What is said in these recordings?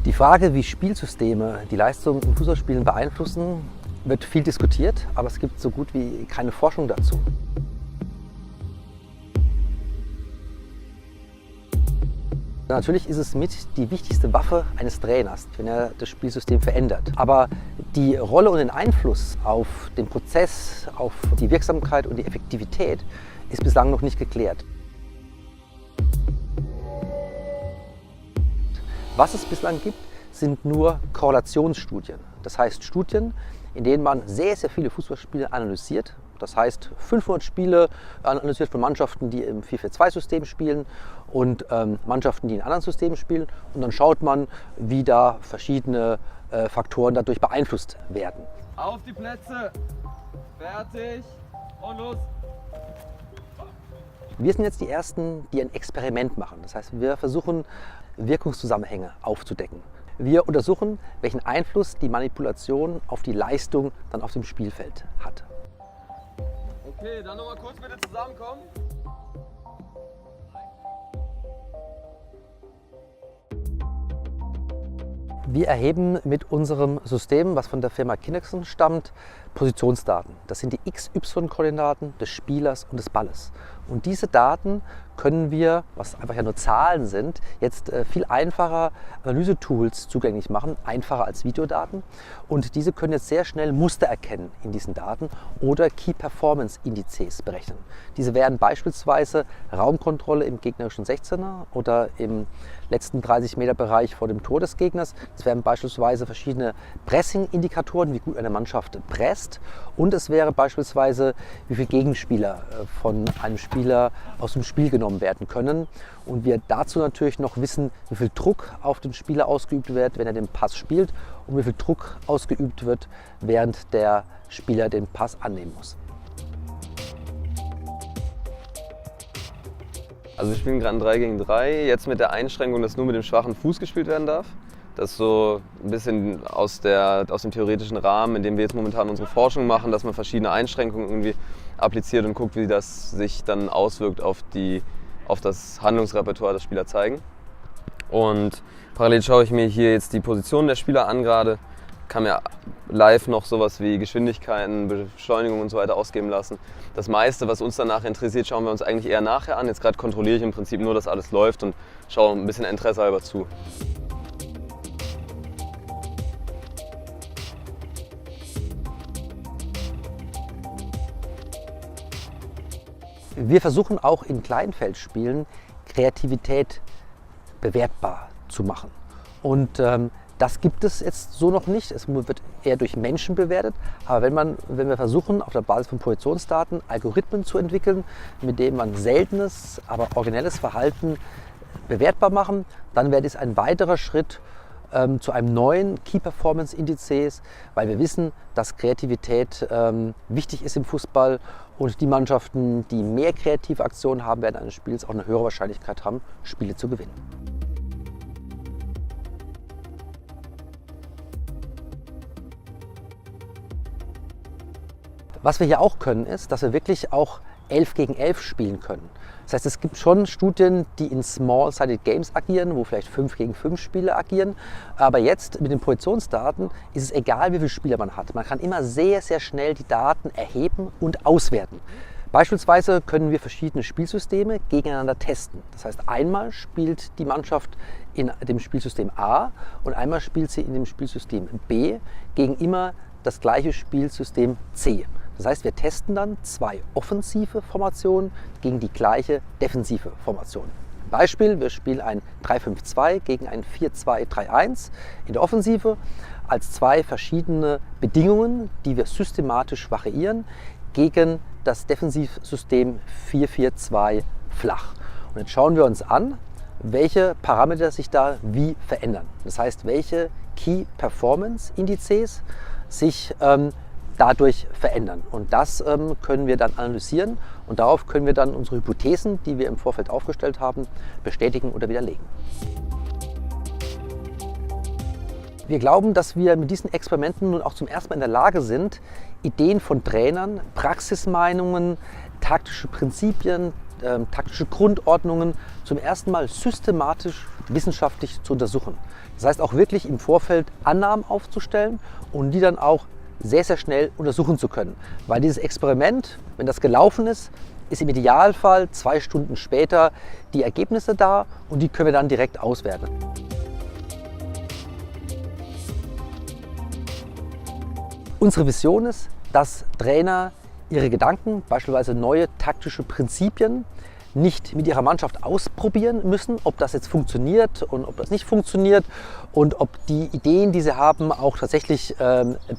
Die Frage, wie Spielsysteme die Leistung in Fußballspielen beeinflussen, wird viel diskutiert, aber es gibt so gut wie keine Forschung dazu. Natürlich ist es mit die wichtigste Waffe eines Trainers, wenn er das Spielsystem verändert. Aber die Rolle und den Einfluss auf den Prozess, auf die Wirksamkeit und die Effektivität ist bislang noch nicht geklärt. Was es bislang gibt, sind nur Korrelationsstudien. Das heißt Studien, in denen man sehr, sehr viele Fußballspiele analysiert. Das heißt 500 Spiele analysiert von Mannschaften, die im 4-4-2-System spielen und Mannschaften, die in anderen Systemen spielen. Und dann schaut man, wie da verschiedene Faktoren dadurch beeinflusst werden. Auf die Plätze, fertig und los! Wir sind jetzt die Ersten, die ein Experiment machen. Das heißt, wir versuchen, Wirkungszusammenhänge aufzudecken. Wir untersuchen, welchen Einfluss die Manipulation auf die Leistung dann auf dem Spielfeld hat. Okay, dann nochmal kurz bitte zusammenkommen. Wir erheben mit unserem System, was von der Firma Kinexon stammt, Positionsdaten. Das sind die X-Y-Koordinaten des Spielers und des Balles. Und diese Daten können wir, was einfach ja nur Zahlen sind, jetzt viel einfacher Analysetools zugänglich machen, einfacher als Videodaten. Und diese können jetzt sehr schnell Muster erkennen in diesen Daten oder Key Performance Indizes berechnen. Diese wären beispielsweise Raumkontrolle im gegnerischen 16er oder im letzten 30-Meter-Bereich vor dem Tor des Gegners. Es wären beispielsweise verschiedene Pressing-Indikatoren, wie gut eine Mannschaft presst. Und es wäre beispielsweise, wie viele Gegenspieler von einem Spieler aus dem Spiel genommen werden können. Und wir dazu natürlich noch wissen, wie viel Druck auf den Spieler ausgeübt wird, wenn er den Pass spielt, und wie viel Druck ausgeübt wird, während der Spieler den Pass annehmen muss. Also wir spielen gerade ein 3 gegen 3, jetzt mit der Einschränkung, dass nur mit dem schwachen Fuß gespielt werden darf. Das ist so ein bisschen aus dem theoretischen Rahmen, in dem wir jetzt momentan unsere Forschung machen, dass man verschiedene Einschränkungen irgendwie appliziert und guckt, wie das sich dann auswirkt auf das Handlungsrepertoire des Spielers zeigen. Und parallel schaue ich mir hier jetzt die Position der Spieler an gerade, kann mir live noch sowas wie Geschwindigkeiten, Beschleunigung und so weiter ausgeben lassen. Das meiste, was uns danach interessiert, schauen wir uns eigentlich eher nachher an. Jetzt gerade kontrolliere ich im Prinzip nur, dass alles läuft und schaue ein bisschen interessehalber zu. Wir versuchen auch in Kleinfeldspielen Kreativität bewertbar zu machen. Und das gibt es jetzt so noch nicht. Es wird eher durch Menschen bewertet. Aber wenn wir versuchen, auf der Basis von Positionsdaten Algorithmen zu entwickeln, mit denen man seltenes, aber originelles Verhalten bewertbar machen, dann wäre dies ein weiterer Schritt zu einem neuen Key Performance Indizes, weil wir wissen, dass Kreativität wichtig ist im Fußball und die Mannschaften, die mehr kreative Aktionen haben während eines Spiels, auch eine höhere Wahrscheinlichkeit haben, Spiele zu gewinnen. Was wir hier auch können, ist, dass wir wirklich auch 11 gegen 11 spielen können. Das heißt, es gibt schon Studien, die in Small-Sided Games agieren, wo vielleicht 5 gegen 5 Spiele agieren. Aber jetzt mit den Positionsdaten ist es egal, wie viele Spieler man hat. Man kann immer sehr, sehr schnell die Daten erheben und auswerten. Beispielsweise können wir verschiedene Spielsysteme gegeneinander testen. Das heißt, einmal spielt die Mannschaft in dem Spielsystem A und einmal spielt sie in dem Spielsystem B gegen immer das gleiche Spielsystem C. Das heißt, wir testen dann 2 offensive Formationen gegen die gleiche defensive Formation. Beispiel, wir spielen ein 3-5-2 gegen ein 4-2-3-1 in der Offensive als 2 verschiedene Bedingungen, die wir systematisch variieren gegen das Defensivsystem 4-4-2 flach. Und jetzt schauen wir uns an, welche Parameter sich da wie verändern. Das heißt, welche Key Performance Indizes sich dadurch verändern. Und das können wir dann analysieren und darauf können wir dann unsere Hypothesen, die wir im Vorfeld aufgestellt haben, bestätigen oder widerlegen. Wir glauben, dass wir mit diesen Experimenten nun auch zum ersten Mal in der Lage sind, Ideen von Trainern, Praxismeinungen, taktische Prinzipien, taktische Grundordnungen zum ersten Mal systematisch wissenschaftlich zu untersuchen. Das heißt auch wirklich im Vorfeld Annahmen aufzustellen und die dann auch sehr, sehr schnell untersuchen zu können. Weil dieses Experiment, wenn das gelaufen ist, ist im Idealfall 2 Stunden später die Ergebnisse da und die können wir dann direkt auswerten. Unsere Vision ist, dass Trainer ihre Gedanken, beispielsweise neue taktische Prinzipien, nicht mit ihrer Mannschaft ausprobieren müssen, ob das jetzt funktioniert und ob das nicht funktioniert und ob die Ideen, die sie haben, auch tatsächlich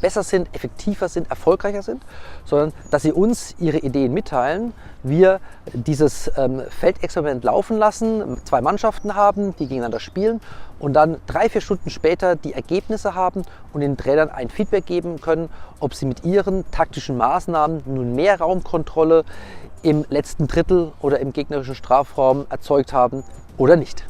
besser sind, effektiver sind, erfolgreicher sind, sondern dass sie uns ihre Ideen mitteilen, wir dieses Feldexperiment laufen lassen, 2 Mannschaften haben, die gegeneinander spielen und dann 3-4 Stunden später die Ergebnisse haben und den Trainern ein Feedback geben können, ob sie mit ihren taktischen Maßnahmen nun mehr Raumkontrolle im letzten Drittel oder im gegnerischen Strafraum erzeugt haben oder nicht.